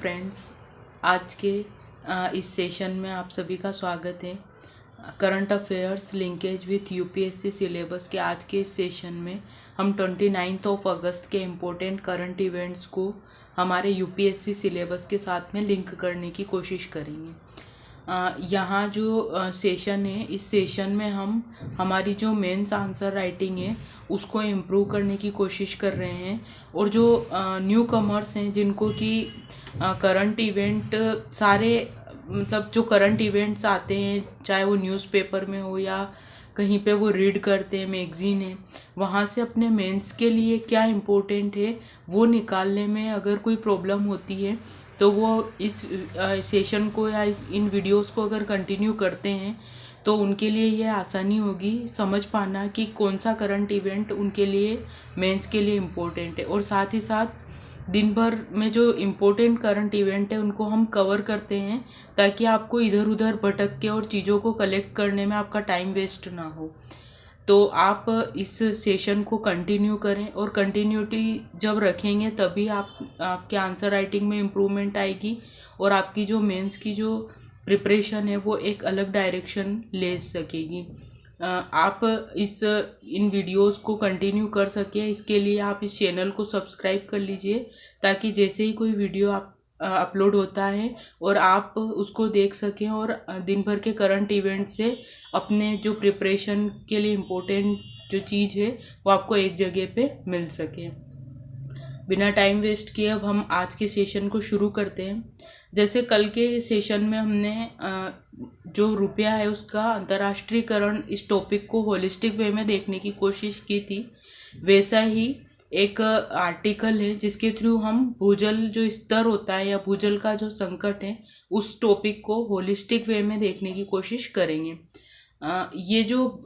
Friends, आज के इस सेशन में आप सभी का स्वागत है। Current affairs linkage with UPSC syllabus के आज के इस सेशन में हम 29 अगस्त के इम्पोर्टेंट करंट इवेंट्स को हमारे यूपीएससी सिलेबस के साथ में लिंक करने की कोशिश करेंगे। यहाँ जो सेशन है, इस सेशन में हम हमारी जो मेंस आंसर राइटिंग है उसको इम्प्रूव करने की कोशिश कर रहे हैं। और जो न्यू कमर्स हैं जिनको कि करंट इवेंट सारे मतलब जो करंट इवेंट्स आते हैं, चाहे वो न्यूज़पेपर में हो या कहीं पे वो रीड करते हैं, मैगज़ीन है, वहाँ से अपने मेंस के लिए क्या इम्पोर्टेंट है वो निकालने में अगर कोई प्रॉब्लम होती है तो वो इस सेशन को या इन वीडियोस को अगर कंटिन्यू करते हैं तो उनके लिए ये आसानी होगी समझ पाना कि कौन सा करंट इवेंट उनके लिए मेंस के लिए इम्पोर्टेंट है। और साथ ही साथ दिन भर में जो इम्पोर्टेंट करंट इवेंट है उनको हम कवर करते हैं ताकि आपको इधर उधर भटक के और चीज़ों को कलेक्ट करने में आपका टाइम वेस्ट ना हो। तो आप इस सेशन को कंटिन्यू करें और कंटिन्यूटी जब रखेंगे तभी आपके आंसर राइटिंग में इम्प्रूवमेंट आएगी और आपकी जो मेंस की जो प्रिपरेशन है वो एक अलग डायरेक्शन ले सकेगी। आप इन वीडियोस को कंटिन्यू कर सकें, इसके लिए आप इस चैनल को सब्सक्राइब कर लीजिए ताकि जैसे ही कोई वीडियो आप अपलोड होता है और आप उसको देख सकें और दिन भर के करंट इवेंट से अपने जो प्रिपरेशन के लिए इम्पोर्टेंट जो चीज़ है वो आपको एक जगह पे मिल सके। बिना टाइम वेस्ट किए अब हम आज के सेशन को शुरू करते हैं। जैसे कल के सेशन में हमने जो रुपया है उसका अंतर्राष्ट्रीयकरण इस टॉपिक को होलिस्टिक वे में देखने की कोशिश की थी, वैसा ही एक आर्टिकल है जिसके थ्रू हम भूजल जो स्तर होता है या भूजल का जो संकट है उस टॉपिक को होलिस्टिक वे में देखने की कोशिश करेंगे। ये जो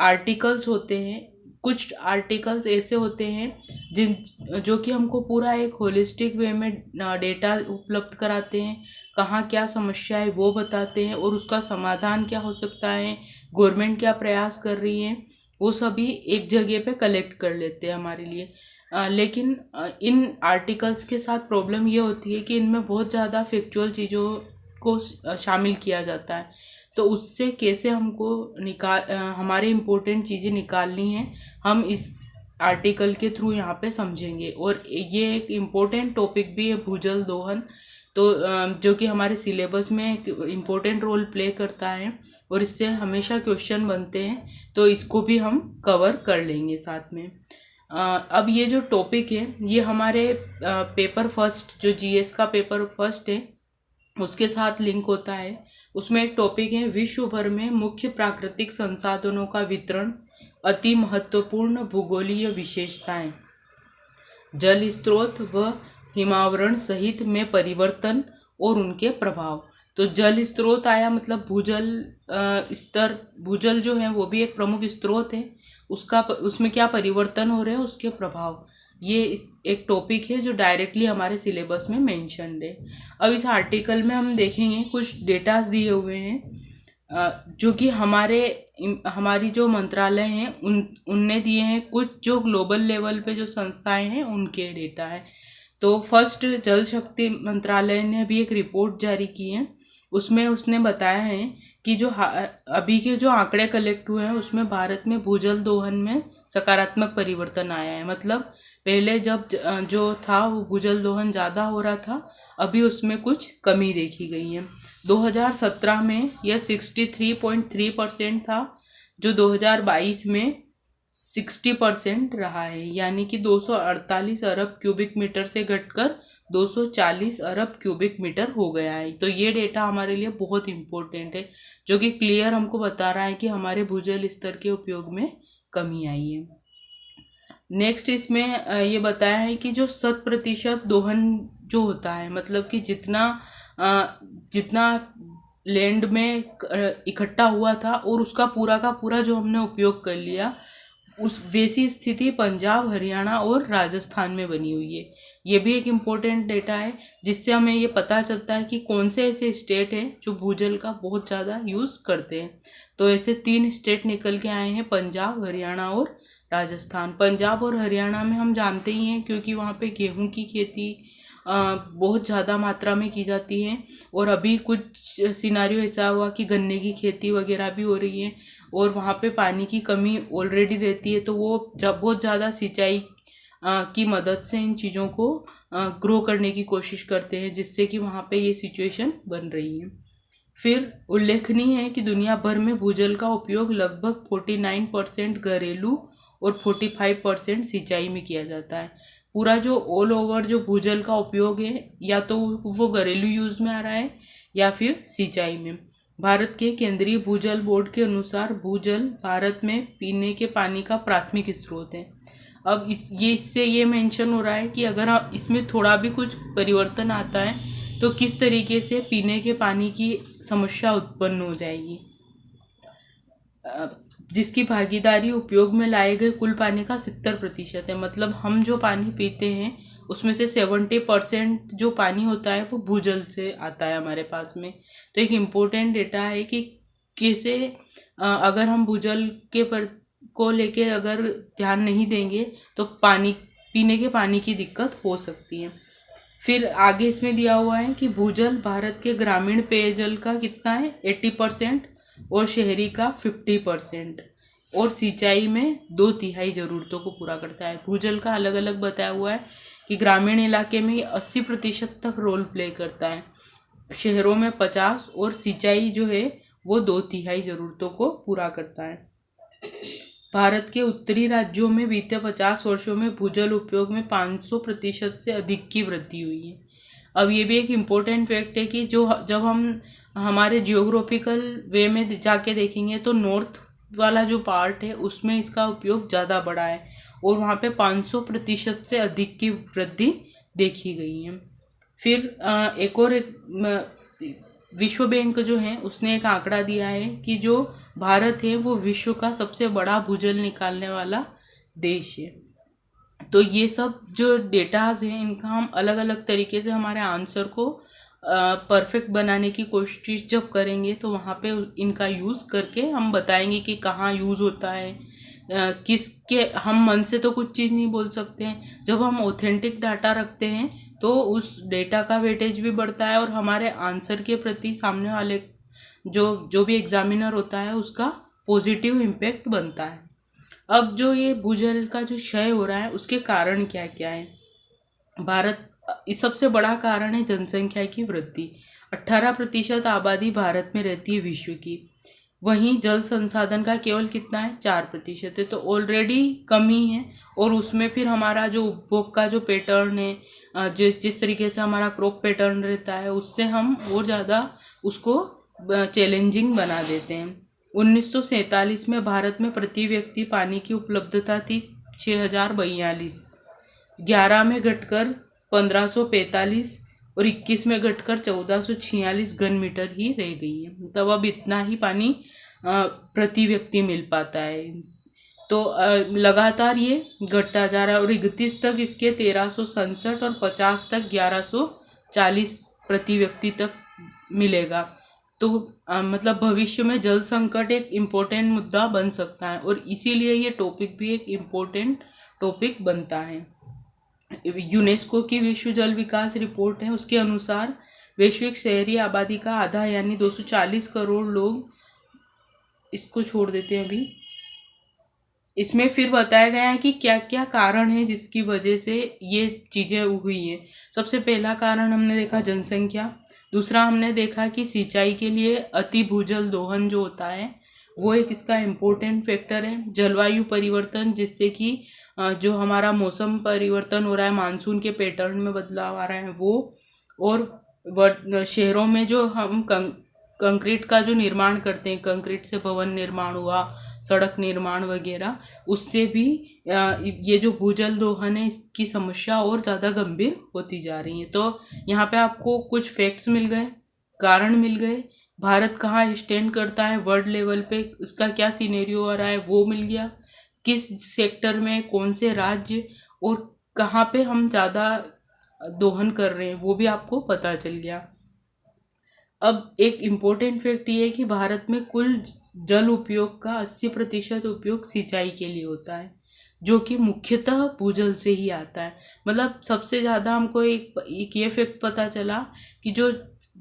आर्टिकल्स होते हैं, कुछ आर्टिकल्स ऐसे होते हैं जो कि हमको पूरा एक होलिस्टिक वे में डेटा उपलब्ध कराते हैं, कहाँ क्या समस्या है वो बताते हैं और उसका समाधान क्या हो सकता है, गवर्नमेंट क्या प्रयास कर रही है, वो सभी एक जगह पे कलेक्ट कर लेते हैं हमारे लिए। लेकिन इन आर्टिकल्स के साथ प्रॉब्लम ये होती है कि इनमें बहुत ज़्यादा फैक्चुअल चीज़ों को शामिल किया जाता है, तो उससे कैसे हमको हमारे इम्पोर्टेंट चीज़ें निकालनी है हम इस आर्टिकल के थ्रू यहाँ पे समझेंगे। और ये एक इम्पोर्टेंट टॉपिक भी है भूजल दोहन, तो जो कि हमारे सिलेबस में एक इम्पोर्टेंट रोल प्ले करता है और इससे हमेशा क्वेश्चन बनते हैं, तो इसको भी हम कवर कर लेंगे साथ में। अब ये जो टॉपिक है ये हमारे पेपर फर्स्ट जो जीएस का पेपर फर्स्ट है उसके साथ लिंक होता है। उसमें एक टॉपिक है विश्व भर में मुख्य प्राकृतिक संसाधनों का वितरण, अति महत्वपूर्ण भूगोलीय विशेषताएं, जल स्रोत व हिमावरण सहित में परिवर्तन और उनके प्रभाव। तो जल स्रोत आया, मतलब भूजल स्तर, भूजल जो है वो भी एक प्रमुख स्रोत है, उसमें क्या परिवर्तन हो रहे हैं उसके प्रभाव, ये एक टॉपिक है जो डायरेक्टली हमारे सिलेबस में मेंशन्ड है। अब इस आर्टिकल में हम देखेंगे कुछ डेटास दिए हुए हैं जो कि हमारी जो मंत्रालय हैं उनने दिए हैं, कुछ जो ग्लोबल लेवल पे जो संस्थाएं हैं उनके डेटा है। तो फर्स्ट जल शक्ति मंत्रालय ने अभी एक रिपोर्ट जारी की है, उसमें उसने बताया है कि जो अभी के जो आंकड़े कलेक्ट हुए हैं उसमें भारत में भूजल दोहन में सकारात्मक परिवर्तन आया है। मतलब पहले जब जो था वो भूजल दोहन ज़्यादा हो रहा था, अभी उसमें कुछ कमी देखी गई है। 2017 में यह 63.3% था, जो 2022 में 60% रहा है, यानी कि 248 अरब क्यूबिक मीटर से घटकर 240 अरब क्यूबिक मीटर हो गया है। तो ये डेटा हमारे लिए बहुत इम्पोर्टेंट है, जो कि क्लियर हमको बता रहा है कि हमारे भूजल स्तर के उपयोग में कमी आई है। नेक्स्ट इसमें ये बताया है कि जो 100% दोहन जो होता है, मतलब कि जितना लैंड में इकट्ठा हुआ था और उसका पूरा का पूरा जो हमने उपयोग कर लिया, उस वैसी स्थिति पंजाब, हरियाणा और राजस्थान में बनी हुई है। ये भी एक इम्पोर्टेंट डेटा है जिससे हमें ये पता चलता है कि कौन से ऐसे स्टेट हैं जो भूजल का बहुत ज़्यादा यूज़ करते हैं। तो ऐसे 3 स्टेट निकल के आए हैं, पंजाब, हरियाणा और राजस्थान। पंजाब और हरियाणा में हम जानते ही हैं क्योंकि वहाँ पे गेहूं की खेती बहुत ज़्यादा मात्रा में की जाती हैं। और अभी कुछ सिनारियो ऐसा हुआ कि गन्ने की खेती वगैरह भी हो रही है और वहाँ पे पानी की कमी ऑलरेडी रहती है, तो वो जब बहुत ज़्यादा सिंचाई की मदद से इन चीज़ों को ग्रो करने की कोशिश करते हैं, जिससे कि वहाँ पे ये सिचुएशन बन रही है। फिर उल्लेखनीय है कि दुनिया भर में भूजल का उपयोग लगभग 49% घरेलू और 45% सिंचाई में किया जाता है। पूरा जो ऑल ओवर जो भूजल का उपयोग है, या तो वो घरेलू यूज़ में आ रहा है या फिर सिंचाई में। भारत के केंद्रीय भूजल बोर्ड के अनुसार भूजल भारत में पीने के पानी का प्राथमिक स्रोत है। अब इससे ये मेंशन हो रहा है कि अगर इसमें थोड़ा भी कुछ परिवर्तन आता है तो किस तरीके से पीने के पानी की समस्या उत्पन्न हो जाएगी, जिसकी भागीदारी उपयोग में लाए गए कुल पानी का 70% है। मतलब हम जो पानी पीते हैं उसमें से 70% जो पानी होता है वो भूजल से आता है हमारे पास में। तो एक इम्पोर्टेंट डेटा है कि कैसे अगर हम भूजल के को लेके अगर ध्यान नहीं देंगे तो पीने के पानी की दिक्कत हो सकती है। फिर आगे इसमें दिया हुआ है कि भूजल भारत के ग्रामीण पेयजल का कितना है 80% और शहरी का 50%, और सिंचाई में 2/3 ज़रूरतों को पूरा करता है। भूजल का अलग अलग बताया हुआ है कि ग्रामीण इलाके में 80% तक रोल प्ले करता है, शहरों में 50%, और सिंचाई जो है वो 2/3 ज़रूरतों को पूरा करता है। भारत के उत्तरी राज्यों में बीते 50 वर्षों में भूजल उपयोग में 500% से अधिक की वृद्धि हुई है। अब ये भी एक इम्पोर्टेंट फैक्ट है कि जब हम हमारे जियोग्राफिकल वे में जाके देखेंगे तो नॉर्थ वाला जो पार्ट है उसमें इसका उपयोग ज़्यादा बढ़ा है और वहाँ पे 500% से अधिक की वृद्धि देखी गई है। फिर विश्व बैंक जो है उसने एक आंकड़ा दिया है कि जो भारत है वो विश्व का सबसे बड़ा भूजल निकालने वाला देश है। तो ये सब जो डेटाज हैं इनका हम अलग अलग तरीके से हमारे आंसर को परफेक्ट बनाने की कोशिश जब करेंगे तो वहाँ पे इनका यूज़ करके हम बताएंगे कि कहाँ यूज़ होता है, किसके हम मन से तो कुछ चीज़ नहीं बोल सकते हैं। जब हम ऑथेंटिक डाटा रखते हैं तो उस डेटा का वेटेज भी बढ़ता है और हमारे आंसर के प्रति सामने वाले जो भी एग्जामिनर होता है उसका पॉजिटिव इम्पैक्ट बनता है। अब जो ये भूजल का जो क्षय हो रहा है उसके कारण क्या क्या है। इस सबसे बड़ा कारण है जनसंख्या की वृद्धि। 18% आबादी भारत में रहती है विश्व की, वहीं जल संसाधन का केवल कितना है 4% है, तो ऑलरेडी कमी है। और उसमें फिर हमारा जो उपभोग का जो पैटर्न है, जिस तरीके से हमारा क्रॉप पैटर्न रहता है उससे हम और ज़्यादा उसको चैलेंजिंग बना देते हैं। 1947 में भारत में प्रति व्यक्ति पानी की उपलब्धता थी 6042, 11 में घटकर 1545 और 21 में घटकर 1446 घन मीटर ही रह गई है। मतलब अब इतना ही पानी प्रति व्यक्ति मिल पाता है। तो लगातार ये घटता जा रहा है और 31 तक इसके 1367 और 50 तक 1140 प्रति व्यक्ति तक मिलेगा। तो मतलब भविष्य में जल संकट एक इम्पोर्टेंट मुद्दा बन सकता है और इसीलिए ये टॉपिक भी एक इम्पोर्टेंट टॉपिक बनता है। यूनेस्को की विश्व जल विकास रिपोर्ट है, उसके अनुसार वैश्विक शहरी आबादी का आधा यानी 240 करोड़ लोग, इसको छोड़ देते हैं अभी। इसमें फिर बताया गया है कि क्या क्या कारण है जिसकी वजह से ये चीज़ें हुई है। सबसे पहला कारण हमने देखा जनसंख्या, दूसरा हमने देखा कि सिंचाई के लिए अति भूजल दोहन जो होता है वो एक इसका इम्पोर्टेंट फैक्टर है। जलवायु परिवर्तन, जिससे कि जो हमारा मौसम परिवर्तन हो रहा है, मानसून के पैटर्न में बदलाव आ रहा है वो, और शहरों में जो हम कंक्रीट का जो निर्माण करते हैं, कंक्रीट से भवन निर्माण हुआ, सड़क निर्माण वगैरह, उससे भी ये जो भूजल दोहन है इसकी समस्या और ज़्यादा गंभीर होती जा रही है। तो यहाँ पे आपको कुछ फैक्ट्स मिल गए, कारण मिल गए, भारत कहाँ स्टैंड करता है वर्ल्ड लेवल पे, उसका क्या सिनेरियो आ रहा है वो मिल गया, किस सेक्टर में कौन से राज्य और कहाँ पे हम ज़्यादा दोहन कर रहे हैं वो भी आपको पता चल गया। अब एक इम्पोर्टेंट फैक्ट ये है कि भारत में कुल जल उपयोग का 80% उपयोग सिंचाई के लिए होता है। जो कि मुख्यतः भूजल से ही आता है। मतलब सबसे ज़्यादा हमको एक ये फैक्ट पता चला कि जो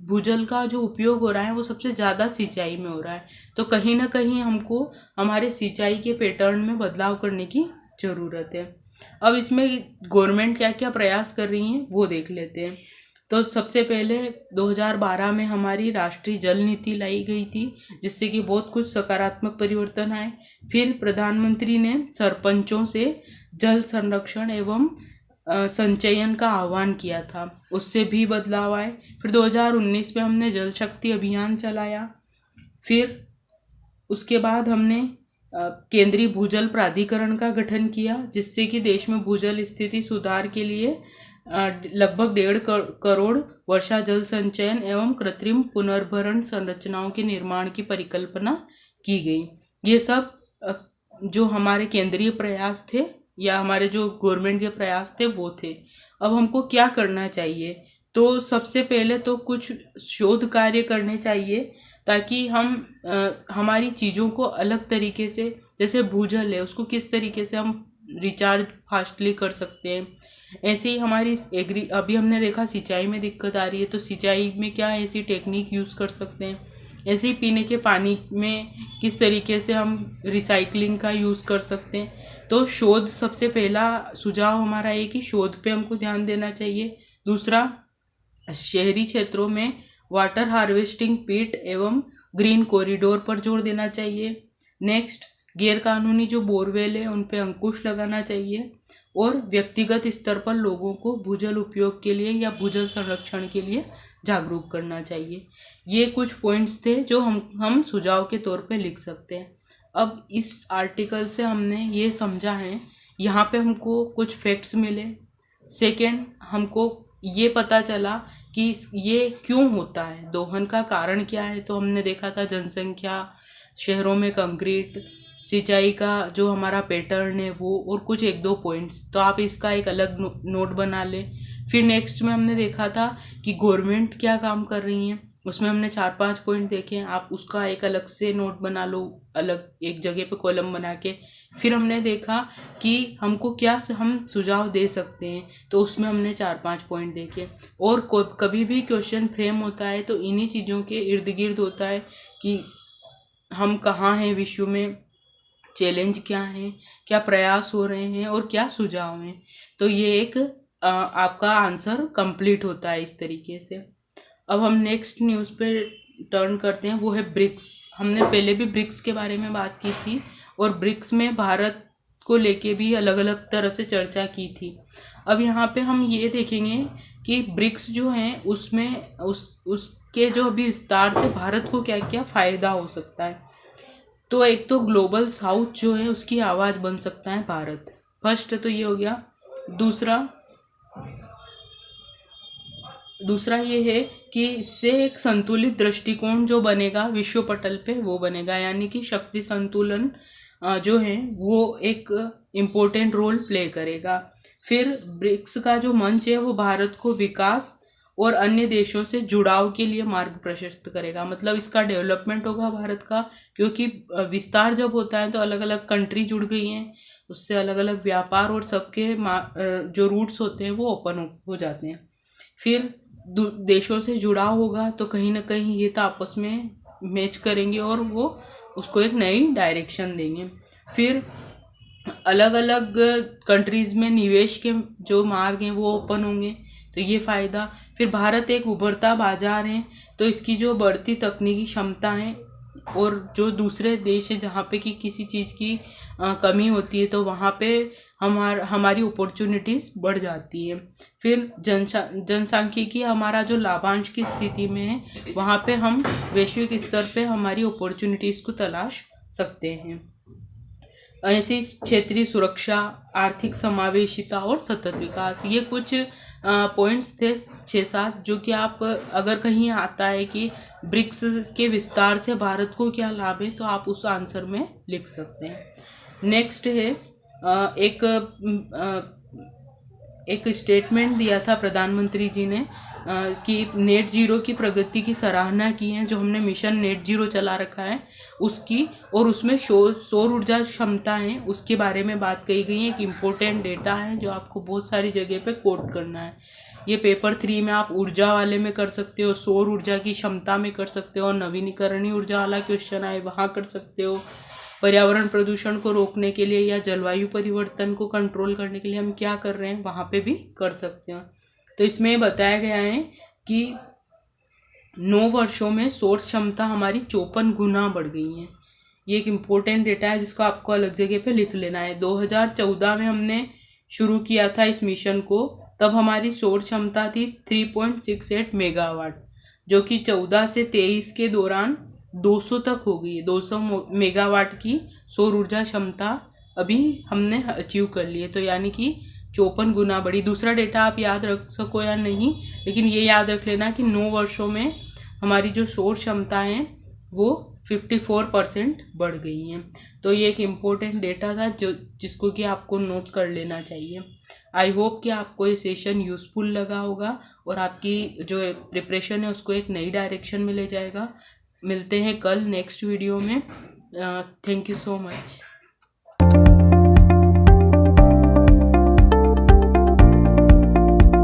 भूजल का जो उपयोग हो रहा है वो सबसे ज़्यादा सिंचाई में हो रहा है। तो कहीं ना कहीं हमको हमारे सिंचाई के पैटर्न में बदलाव करने की ज़रूरत है। अब इसमें गवर्नमेंट क्या क्या प्रयास कर रही है वो देख लेते हैं। तो सबसे पहले 2012 में हमारी राष्ट्रीय जल नीति लाई गई थी, जिससे कि बहुत कुछ सकारात्मक परिवर्तन आए। फिर प्रधानमंत्री ने सरपंचों से जल संरक्षण एवं संचयन का आह्वान किया था, उससे भी बदलाव आए। फिर 2019 में हमने जल शक्ति अभियान चलाया। फिर उसके बाद हमने केंद्रीय भूजल प्राधिकरण का गठन किया, जिससे कि देश में भूजल स्थिति सुधार के लिए लगभग 1.5 करोड़ वर्षा जल संचयन एवं कृत्रिम पुनर्भरण संरचनाओं के निर्माण की परिकल्पना की गई। ये सब जो हमारे केंद्रीय प्रयास थे या हमारे जो गवर्नमेंट के प्रयास थे वो थे। अब हमको क्या करना चाहिए? तो सबसे पहले तो कुछ शोध कार्य करने चाहिए, ताकि हम हमारी चीज़ों को अलग तरीके से, जैसे भूजल है उसको किस तरीके से हम रिचार्ज फास्टली कर सकते हैं। ऐसे ही हमारी अभी हमने देखा सिंचाई में दिक्कत आ रही है, तो सिंचाई में क्या ऐसी टेक्निक यूज़ कर सकते हैं। ऐसे ही पीने के पानी में किस तरीके से हम रिसाइकलिंग का यूज़ कर सकते हैं। तो शोध सबसे पहला सुझाव हमारा है कि शोध पे हमको ध्यान देना चाहिए। दूसरा, शहरी क्षेत्रों में वाटर हार्वेस्टिंग पिट एवं ग्रीन कॉरिडोर पर जोर देना चाहिए। नेक्स्ट, गैर कानूनी जो बोरवेल है उन पे अंकुश लगाना चाहिए। और व्यक्तिगत स्तर पर लोगों को भूजल उपयोग के लिए या भूजल संरक्षण के लिए जागरूक करना चाहिए। ये कुछ पॉइंट्स थे जो हम सुझाव के तौर पे लिख सकते हैं। अब इस आर्टिकल से हमने ये समझा है, यहाँ पे हमको कुछ फैक्ट्स मिले। सेकेंड, हमको ये पता चला कि ये क्यों होता है, दोहन का कारण क्या है। तो हमने देखा था जनसंख्या, शहरों में कंक्रीट, सिंचाई का जो हमारा पैटर्न है वो, और कुछ 1-2 पॉइंट्स। तो आप इसका एक अलग नोट बना लें। फिर नेक्स्ट में हमने देखा था कि गवर्नमेंट क्या काम कर रही है, उसमें हमने 4-5 पॉइंट देखे। आप उसका एक अलग से नोट बना लो, अलग एक जगह पे कॉलम बना के। फिर हमने देखा कि हमको क्या हम सुझाव दे सकते हैं, तो उसमें हमने 4-5 पॉइंट देखे। और कभी भी क्वेश्चन फ्रेम होता है तो इन्हीं चीज़ों के इर्द गिर्द होता है कि हम कहाँ हैं विश्व में, चैलेंज क्या हैं, क्या प्रयास हो रहे हैं और क्या सुझाव हैं। तो ये एक आपका आंसर कंप्लीट होता है इस तरीके से। अब हम नेक्स्ट न्यूज़ पे टर्न करते हैं, वो है ब्रिक्स। हमने पहले भी ब्रिक्स के बारे में बात की थी, और ब्रिक्स में भारत को लेके भी अलग अलग तरह से चर्चा की थी। अब यहाँ पे हम ये देखेंगे कि ब्रिक्स जो हैं उसमें उसके जो अभी विस्तार से भारत को क्या क्या फ़ायदा हो सकता है। तो एक तो ग्लोबल साउथ जो है उसकी आवाज़ बन सकता है भारत, फर्स्ट तो ये हो गया। दूसरा ये है कि इससे एक संतुलित दृष्टिकोण जो बनेगा विश्व पटल पे वो बनेगा, यानी कि शक्ति संतुलन जो है वो एक इम्पोर्टेंट रोल प्ले करेगा। फिर ब्रिक्स का जो मंच है वो भारत को विकास और अन्य देशों से जुड़ाव के लिए मार्ग प्रशस्त करेगा। मतलब इसका डेवलपमेंट होगा भारत का, क्योंकि विस्तार जब होता है तो अलग अलग कंट्री जुड़ गई हैं, उससे अलग अलग व्यापार और सबके जो रूट्स होते हैं वो ओपन हो जाते हैं। फिर देशों से जुड़ाव होगा तो कहीं ना कहीं हित आपस में मैच करेंगे और वो उसको एक नई डायरेक्शन देंगे। फिर अलग अलग कंट्रीज़ में निवेश के जो मार्ग हैं वो ओपन होंगे, तो ये फ़ायदा। फिर भारत एक उभरता बाजार है, तो इसकी जो बढ़ती तकनीकी क्षमता है और जो दूसरे देश है जहाँ पे कि किसी चीज़ की कमी होती है तो वहाँ पे हमारी अपॉर्चुनिटीज़ बढ़ जाती है। फिर जनसांख्यिकी हमारा जो लाभांश की स्थिति में है वहाँ पे हम वैश्विक स्तर पे हमारी अपॉर्चुनिटीज़ को तलाश सकते हैं। ऐसी क्षेत्रीय सुरक्षा, आर्थिक समावेशिता और सतत विकास, ये कुछ पॉइंट्स थे 6-7 जो कि आप अगर कहीं आता है कि ब्रिक्स के विस्तार से भारत को क्या लाभ है तो आप उस आंसर में लिख सकते हैं। नेक्स्ट है एक स्टेटमेंट दिया था प्रधानमंत्री जी ने कि नेट जीरो की प्रगति की सराहना की है, जो हमने मिशन नेट जीरो चला रखा है उसकी, और उसमें सौर ऊर्जा क्षमता है उसके बारे में बात कही गई है। एक इम्पोर्टेंट डेटा है जो आपको बहुत सारी जगह पे कोट करना है। ये पेपर 3 में आप ऊर्जा वाले में कर सकते हो, सौर ऊर्जा की क्षमता में कर सकते हो, नवीनीकरणीय ऊर्जा वाला क्वेश्चन आए वहाँ कर सकते हो। पर्यावरण प्रदूषण को रोकने के लिए या जलवायु परिवर्तन को कंट्रोल करने के लिए हम क्या कर रहे हैं वहाँ पे भी कर सकते हैं। तो इसमें बताया गया है कि 9 वर्षों में सौर क्षमता हमारी 54 गुना बढ़ गई है। ये एक इम्पोर्टेंट डेटा है जिसको आपको अलग जगह पे लिख लेना है। 2014 में हमने शुरू किया था इस मिशन को, तब हमारी सौर क्षमता थी 3.68 मेगावाट, जो कि 14 से 23 के दौरान 200 तक हो गई है। 200 मेगावाट की सौर ऊर्जा क्षमता अभी हमने अचीव कर ली है, तो यानी कि 54 गुना बढ़ी। दूसरा डेटा आप याद रख सको या नहीं, लेकिन ये याद रख लेना कि 9 वर्षों में हमारी जो सौर क्षमता है वो 54% बढ़ गई हैं। तो ये एक इम्पोर्टेंट डेटा था जिसको कि आपको नोट कर लेना चाहिए। आई होप कि आपको ये सेशन यूज़फुल लगा होगा और आपकी जो प्रिपरेशन है उसको एक नई डायरेक्शन में ले जाएगा। मिलते हैं कल नेक्स्ट वीडियो में। Thank you so much.